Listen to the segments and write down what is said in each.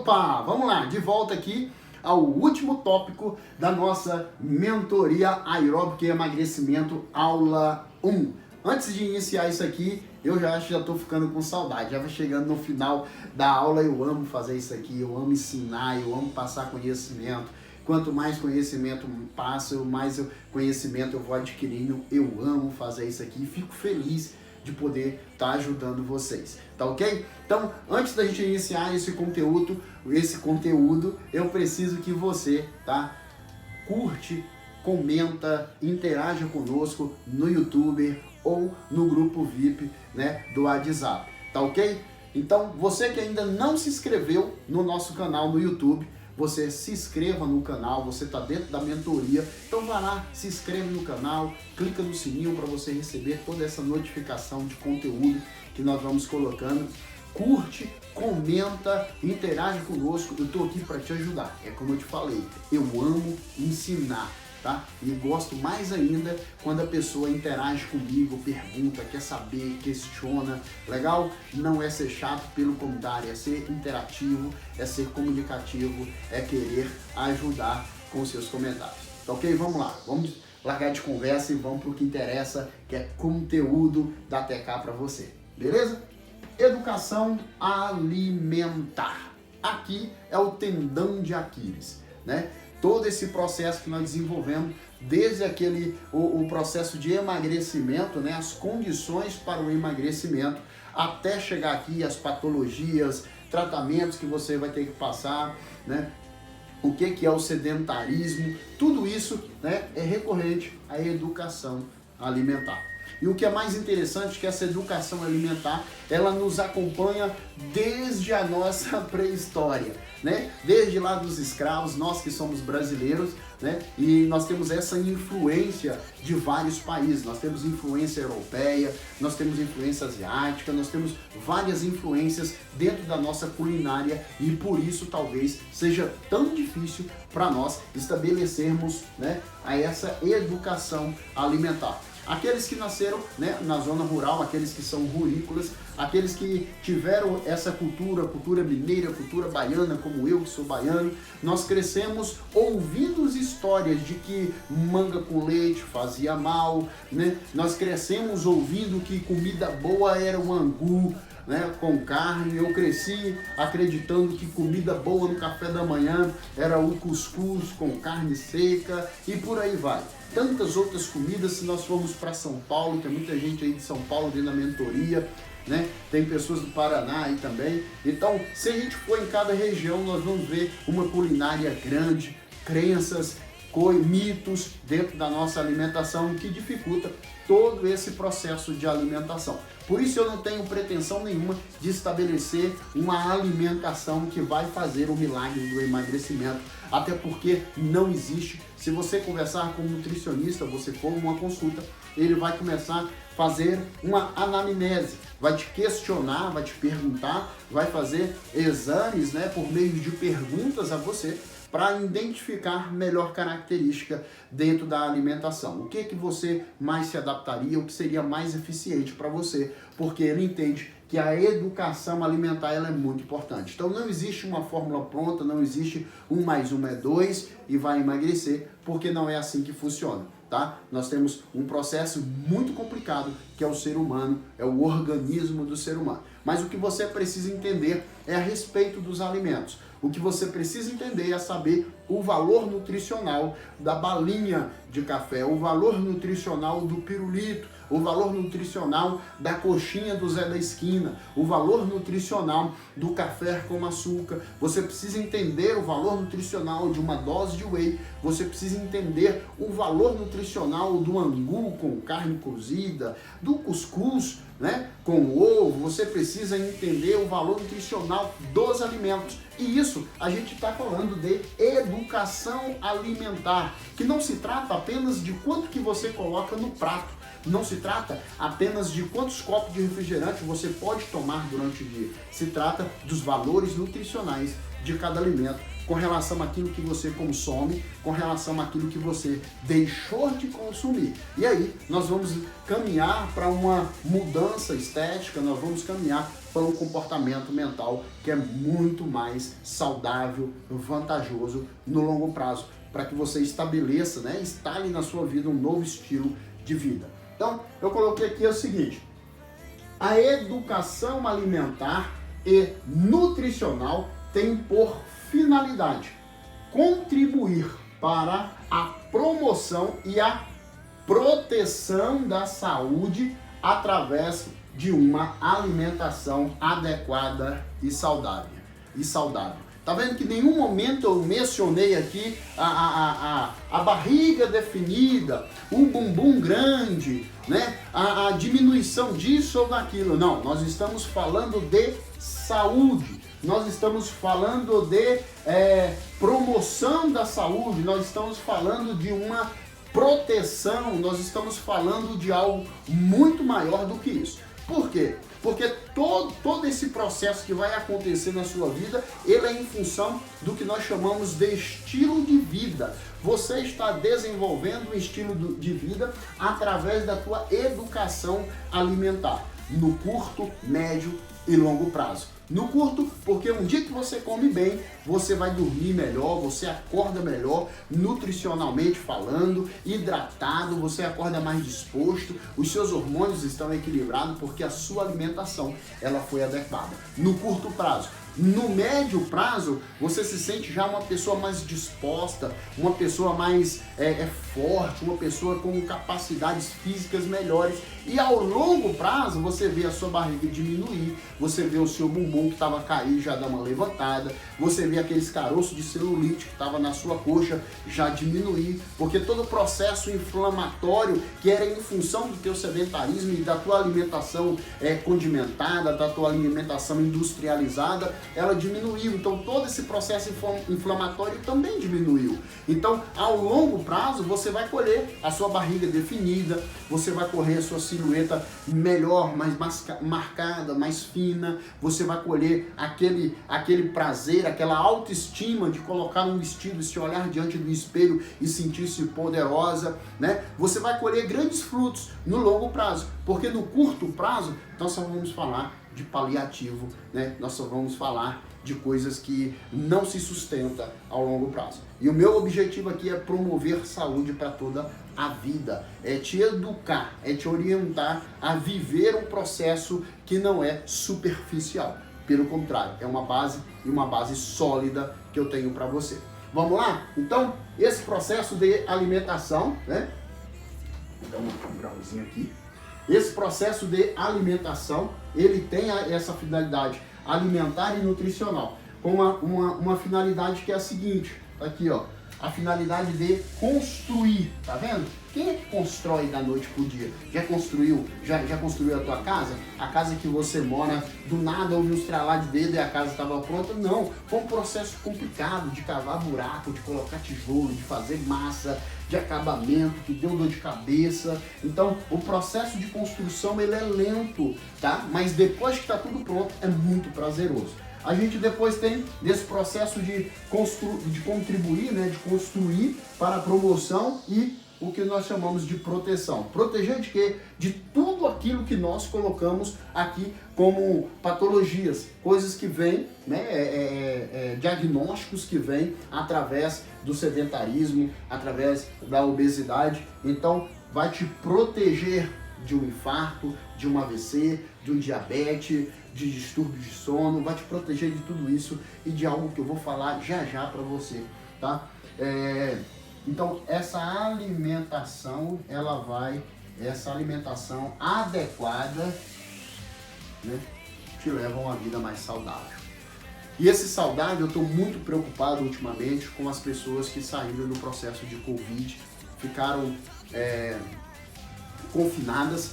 Opa, vamos lá, de volta aqui ao último tópico da nossa mentoria aeróbica e emagrecimento, aula 1. Antes de iniciar isso aqui, eu já acho que já estou ficando com saudade, já vai chegando no final da aula. Eu amo fazer isso aqui, eu amo ensinar, eu amo passar conhecimento. Quanto mais conhecimento passo, mais conhecimento eu vou adquirindo. Eu amo fazer isso aqui e fico feliz de poder estar ajudando vocês, tá ok? Então, antes da gente iniciar esse conteúdo, eu preciso que você, tá? Curte, comenta, interaja conosco no YouTube ou no grupo VIP, né, do WhatsApp, tá ok? Então, você que ainda não se inscreveu no nosso canal no YouTube, você se inscreva no canal, você está dentro da mentoria, então vai lá, se inscreve no canal, clica no sininho para você receber toda essa notificação de conteúdo que nós vamos colocando. Curte, comenta, interage conosco, eu estou aqui para te ajudar. É como eu te falei, eu amo ensinar, tá? E gosto mais ainda quando a pessoa interage comigo, pergunta, quer saber, questiona. Legal? Não é ser chato, pelo contrário, é ser interativo, é ser comunicativo, é querer ajudar com seus comentários. Tá ok? Vamos lá, vamos largar de conversa e vamos para o que interessa, que é conteúdo da TK para você. Beleza? Educação alimentar. Aqui é o tendão de Aquiles, né? Todo esse processo que nós desenvolvemos, desde o processo de emagrecimento, né, as condições para o emagrecimento, até chegar aqui as patologias, tratamentos que você vai ter que passar, né, o que é o sedentarismo, tudo isso, né, é recorrente à educação alimentar. E o que é mais interessante é que essa educação alimentar, ela nos acompanha desde a nossa pré-história, né? Desde lá dos escravos, nós que somos brasileiros, né? E nós temos essa influência de vários países. Nós temos influência europeia, nós temos influência asiática, nós temos várias influências dentro da nossa culinária e por isso talvez seja tão difícil para nós estabelecermos, né, essa educação alimentar. Aqueles que nasceram, né, na zona rural, aqueles que são rurícolas, aqueles que tiveram essa cultura mineira, cultura baiana, como eu que sou baiano, nós crescemos ouvindo histórias de que manga com leite fazia mal, né? Nós crescemos ouvindo que comida boa era o angu, né, com carne. Eu cresci acreditando que comida boa no café da manhã era o cuscuz com carne seca e por aí vai. Tantas outras comidas. Se nós formos para São Paulo, tem muita gente aí de São Paulo dentro da mentoria, né? Tem pessoas do Paraná aí também. Então, se a gente for em cada região, nós vamos ver uma culinária grande, crenças, mitos dentro da nossa alimentação que dificulta todo esse processo de alimentação. Por isso eu não tenho pretensão nenhuma de estabelecer uma alimentação que vai fazer o milagre do emagrecimento, até porque não existe. Se você conversar com um nutricionista, você for uma consulta, ele vai começar a fazer uma anamnese, vai te questionar, vai te perguntar, vai fazer exames, né, por meio de perguntas a você, para identificar melhor característica dentro da alimentação. O que você mais se adaptaria, o que seria mais eficiente para você, porque ele entende que a educação alimentar ela é muito importante. Então não existe uma fórmula pronta, não existe 1 mais 1 é 2 e vai emagrecer, porque não é assim que funciona, tá? Nós temos um processo muito complicado que é o ser humano, é o organismo do ser humano. Mas o que você precisa entender é a respeito dos alimentos. O que você precisa entender é saber o valor nutricional da balinha de café, o valor nutricional do pirulito, o valor nutricional da coxinha do Zé da Esquina, o valor nutricional do café com açúcar. Você precisa entender o valor nutricional de uma dose de whey, você precisa entender o valor nutricional do angu com carne cozida, do cuscuz, né, com ovo. Você precisa entender o valor nutricional dos alimentos. E isso a gente está falando de educação alimentar, que não se trata apenas de quanto que você coloca no prato, não se trata apenas de quantos copos de refrigerante você pode tomar durante o dia. Se trata dos valores nutricionais de cada alimento, com relação àquilo que você consome, com relação àquilo que você deixou de consumir. E aí nós vamos caminhar para uma mudança estética, nós vamos caminhar para um comportamento mental que é muito mais saudável, vantajoso no longo prazo, para que você estabeleça, né, instale na sua vida um novo estilo de vida. Então, eu coloquei aqui o seguinte: a educação alimentar e nutricional tem por finalidade contribuir para a promoção e a proteção da saúde através de uma alimentação adequada e saudável. Tá vendo que em nenhum momento eu mencionei aqui a barriga definida, o bumbum grande, né? A diminuição disso ou daquilo. Não, nós estamos falando de saúde. Nós estamos falando de promoção da saúde, nós estamos falando de uma proteção, nós estamos falando de algo muito maior do que isso. Por quê? Porque todo esse processo que vai acontecer na sua vida, ele é em função do que nós chamamos de estilo de vida. Você está desenvolvendo um estilo de vida através da tua educação alimentar, no curto, médio e longo prazo. No curto, porque um dia que você come bem, você vai dormir melhor, você acorda melhor, nutricionalmente falando, hidratado, você acorda mais disposto, os seus hormônios estão equilibrados porque a sua alimentação ela foi adequada. No curto prazo. No médio prazo, você se sente já uma pessoa mais disposta, uma pessoa mais forte, uma pessoa com capacidades físicas melhores. E ao longo prazo, você vê a sua barriga diminuir, você vê o seu bumbum que estava caído já dar uma levantada, você vê aqueles caroços de celulite que estava na sua coxa já diminuir, porque todo o processo inflamatório que era em função do teu sedentarismo e da tua alimentação condimentada, da tua alimentação industrializada, ela diminuiu. Então todo esse processo inflamatório também diminuiu. Então ao longo prazo você vai colher a sua barriga definida, você vai correr a sua silhueta melhor, mais marcada, mais fina, você vai colher aquele prazer, aquela autoestima de colocar um vestido, se olhar diante do espelho e sentir-se poderosa, né? Você vai colher grandes frutos no longo prazo, porque no curto prazo nós só vamos falar de paliativo, né? Nós só vamos falar de coisas que não se sustentam ao longo prazo. E o meu objetivo aqui é promover saúde para toda a vida, é te educar, é te orientar a viver um processo que não é superficial. Pelo contrário, é uma base e uma base sólida que eu tenho para você. Vamos lá? Então, esse processo de alimentação, né? Vou dar um grauzinho aqui. Esse processo de alimentação, ele tem essa finalidade alimentar e nutricional, com uma finalidade que é a seguinte, aqui ó, a finalidade de construir, tá vendo? Quem é que constrói da noite pro dia? Já construiu a tua casa? A casa que você mora, do nada houve um estralar de dedo e a casa estava pronta? Não, foi um processo complicado de cavar buraco, de colocar tijolo, de fazer massa, de acabamento, que deu dor de cabeça. Então o processo de construção ele é lento, tá? Mas depois que está tudo pronto é muito prazeroso. A gente depois tem desse processo de contribuir, né, de construir para a promoção e o que nós chamamos de proteção. Proteger de quê? De tudo aquilo que nós colocamos aqui como patologias, coisas que vêm, né, diagnósticos que vêm através do sedentarismo, através da obesidade. Então, vai te proteger de um infarto, de um AVC, de um diabetes, de distúrbio de sono, vai te proteger de tudo isso e de algo que eu vou falar já para você, tá? Então, essa alimentação adequada, né, te leva a uma vida mais saudável. E esse saudável, eu estou muito preocupado ultimamente com as pessoas que saíram do processo de Covid, ficaram confinadas,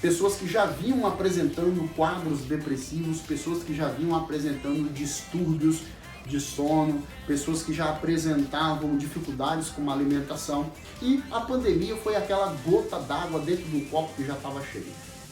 pessoas que já vinham apresentando quadros depressivos, pessoas que já vinham apresentando distúrbios de sono, pessoas que já apresentavam dificuldades com a alimentação, e a pandemia foi aquela gota d'água dentro do copo que já estava cheio.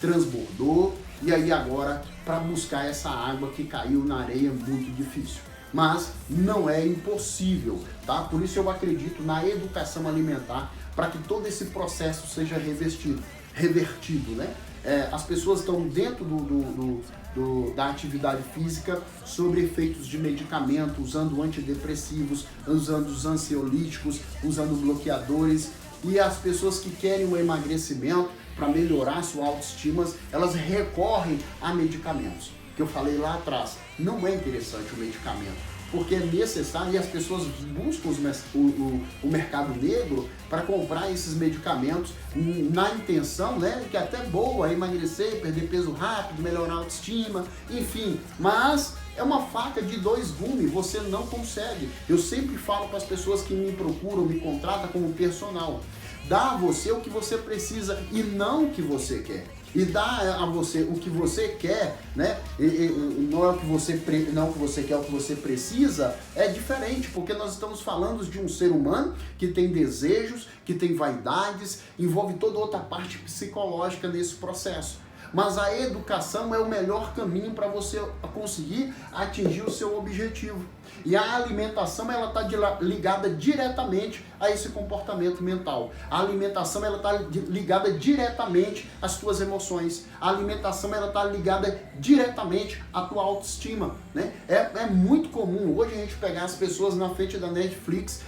Transbordou, e aí agora para buscar essa água que caiu na areia é muito difícil. Mas não é impossível, tá? Por isso eu acredito na educação alimentar para que todo esse processo seja revertido, né? As pessoas estão dentro da atividade física sobre efeitos de medicamento, usando antidepressivos, usando os ansiolíticos, usando bloqueadores, e as pessoas que querem o emagrecimento para melhorar sua autoestima, elas recorrem a medicamentos. Que eu falei lá atrás, não é interessante o medicamento, porque é necessário, e as pessoas buscam o mercado negro para comprar esses medicamentos na intenção, né, que é até boa, emagrecer, perder peso rápido, melhorar a autoestima, enfim, mas é uma faca de dois gumes, você não consegue. Eu sempre falo para as pessoas que me procuram, me contratam como personal, dá a você o que você precisa e não o que você quer. E dá a você o que você quer, né? Não é o que você não o que você quer, o que você precisa, é diferente, porque nós estamos falando de um ser humano que tem desejos, que tem vaidades, envolve toda outra parte psicológica nesse processo. Mas a educação é o melhor caminho para você conseguir atingir o seu objetivo. E a alimentação, ela está ligada diretamente a esse comportamento mental. A alimentação, ela está ligada diretamente às suas emoções. A alimentação, ela está ligada diretamente à tua autoestima, né? É muito comum hoje a gente pegar as pessoas na frente da Netflix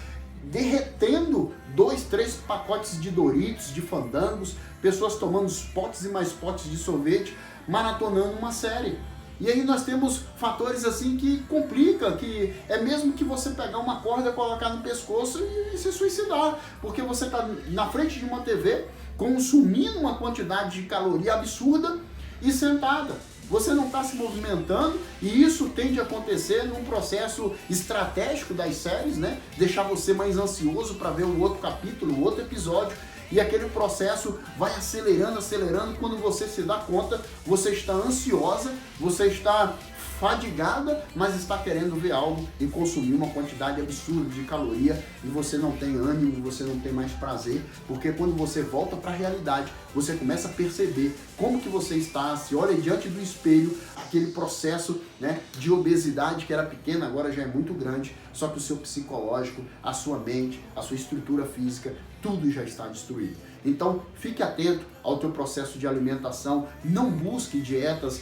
derretendo 2, 3 pacotes de Doritos, de Fandangos, pessoas tomando potes e mais potes de sorvete, maratonando uma série. E aí nós temos fatores assim que complicam, que é mesmo que você pegar uma corda, colocar no pescoço e se suicidar, porque você está na frente de uma TV consumindo uma quantidade de caloria absurda e sentada. Você não está se movimentando, e isso tende a acontecer num processo estratégico das séries, né? Deixar você mais ansioso para ver um outro capítulo, um outro episódio, e aquele processo vai acelerando, quando você se dá conta, você está ansiosa, você está fadigada, mas está querendo ver algo e consumir uma quantidade absurda de caloria, e você não tem ânimo, você não tem mais prazer, porque quando você volta para a realidade, você começa a perceber como que você está, se olha diante do espelho, aquele processo, né, de obesidade que era pequena, agora já é muito grande, só que o seu psicológico, a sua mente, a sua estrutura física, tudo já está destruído. Então, fique atento ao teu processo de alimentação, não busque dietas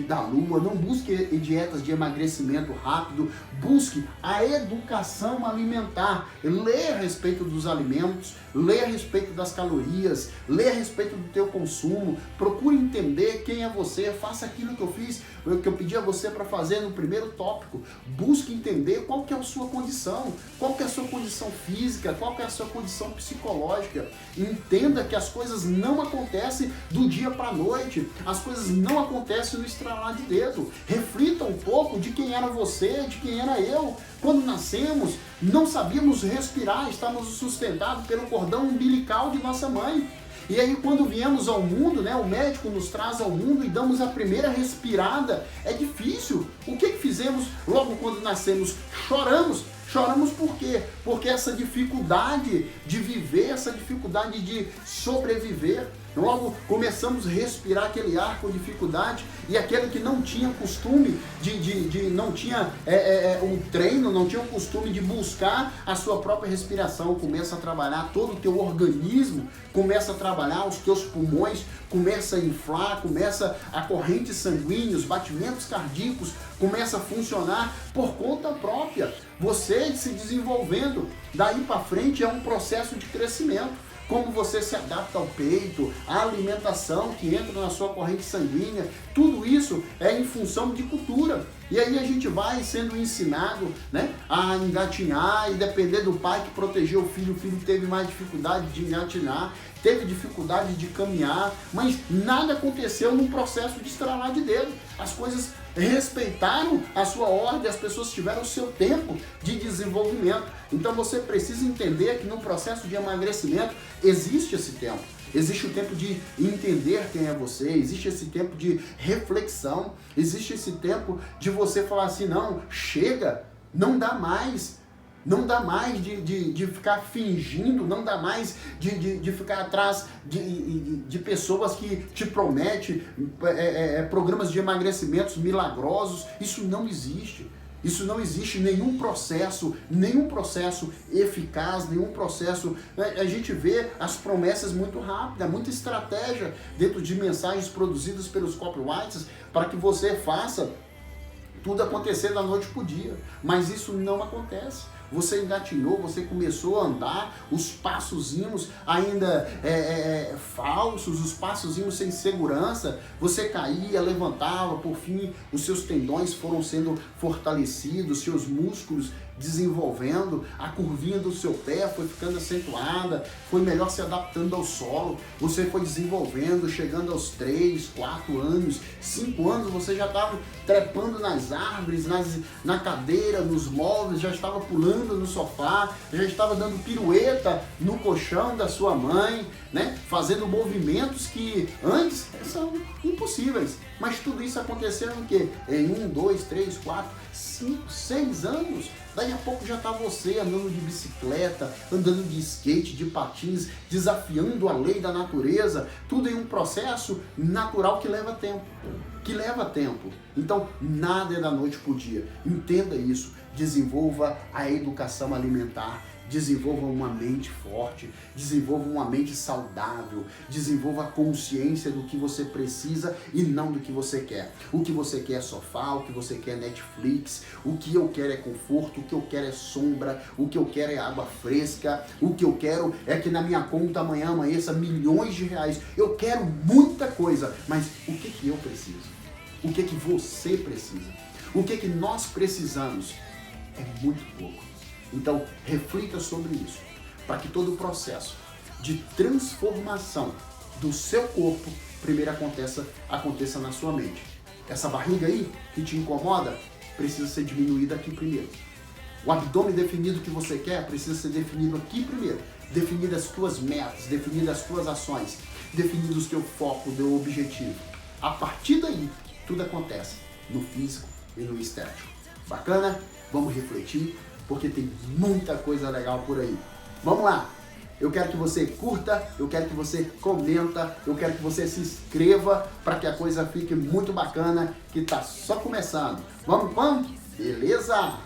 da lua, não busque dietas de emagrecimento rápido, busque a educação alimentar, lê a respeito dos alimentos, lê a respeito das calorias, lê a respeito do teu consumo, procure entender quem é você, faça aquilo que eu fiz, que eu pedi a você para fazer no primeiro tópico, busque entender qual que é a sua condição, qual que é a sua condição física, qual que é a sua condição psicológica, entenda que as coisas não acontecem do dia para a noite, as coisas não acontecem no estralar de dedo. Reflita um pouco de quem era você, de quem era eu. Quando nascemos, não sabíamos respirar, estávamos sustentados pelo cordão umbilical de nossa mãe. E aí quando viemos ao mundo, né, o médico nos traz ao mundo e damos a primeira respirada, é difícil. O que fizemos logo quando nascemos? Choramos. Choramos por quê? Porque essa dificuldade de viver, essa dificuldade de sobreviver, logo começamos a respirar aquele ar com dificuldade, e aquele que não tinha costume não tinha um treino, não tinha o costume de buscar a sua própria respiração, começa a trabalhar todo o teu organismo, começa a trabalhar os teus pulmões, começa a inflar, começa a corrente sanguínea, os batimentos cardíacos começa a funcionar por conta própria, você se desenvolvendo. Daí para frente é um processo de crescimento. Como você se adapta ao peito, a alimentação que entra na sua corrente sanguínea, tudo isso é em função de cultura. E aí a gente vai sendo ensinado, né, a engatinhar, e depender do pai que protegeu o filho teve mais dificuldade de engatinhar, teve dificuldade de caminhar, mas nada aconteceu no processo de estralar de dedo. As coisas respeitaram a sua ordem, as pessoas tiveram o seu tempo de desenvolvimento. Então você precisa entender que no processo de emagrecimento existe esse tempo. Existe o tempo de entender quem é você, existe esse tempo de reflexão, existe esse tempo de você falar assim, não, chega, Não dá mais. Não dá mais de ficar fingindo, não dá mais de ficar atrás de pessoas que te prometem programas de emagrecimentos milagrosos. Isso não existe. Isso não existe nenhum processo eficaz, nenhum processo. A gente vê as promessas muito rápidas, muita estratégia dentro de mensagens produzidas pelos copywriters para que você faça tudo acontecer da noite para o dia. Mas isso não acontece. Você engatinhou, você começou a andar, os passozinhos ainda falsos, os passozinhos sem segurança, você caía, levantava, por fim os seus tendões foram sendo fortalecidos, seus músculos desenvolvendo, a curvinha do seu pé foi ficando acentuada, foi melhor se adaptando ao solo, você foi desenvolvendo, chegando aos 3, 4 anos, 5 anos, você já estava trepando nas árvores, na cadeira, nos móveis, já estava pulando no sofá, já estava dando pirueta no colchão da sua mãe, né? Fazendo movimentos que antes são impossíveis. Mas tudo isso aconteceu em quê? Em 1, 2, 3, 4, 5, 6 anos. Daí a pouco já está você andando de bicicleta, andando de skate, de patins, desafiando a lei da natureza. Tudo em um processo natural que leva tempo. Então, nada é da noite para o dia. Entenda isso. Desenvolva a educação alimentar. Desenvolva uma mente forte, desenvolva uma mente saudável, desenvolva a consciência do que você precisa e não do que você quer. O que você quer é sofá, o que você quer é Netflix, o que eu quero é conforto, o que eu quero é sombra, o que eu quero é água fresca, o que eu quero é que na minha conta amanhã amanheça milhões de reais. Eu quero muita coisa, mas o que eu preciso? O que você precisa? O que nós precisamos? É muito pouco. Então, reflita sobre isso, para que todo o processo de transformação do seu corpo primeiro aconteça na sua mente. Essa barriga aí que te incomoda precisa ser diminuída aqui primeiro. O abdômen definido que você quer precisa ser definido aqui primeiro. Definir as tuas metas, definir as tuas ações, definir o teu foco, o teu objetivo. A partir daí, tudo acontece no físico e no estético. Bacana? Vamos refletir, porque tem muita coisa legal por aí. Vamos lá! Eu quero que você curta, eu quero que você comenta, eu quero que você se inscreva para que a coisa fique muito bacana, que tá só começando. Vamos? Beleza?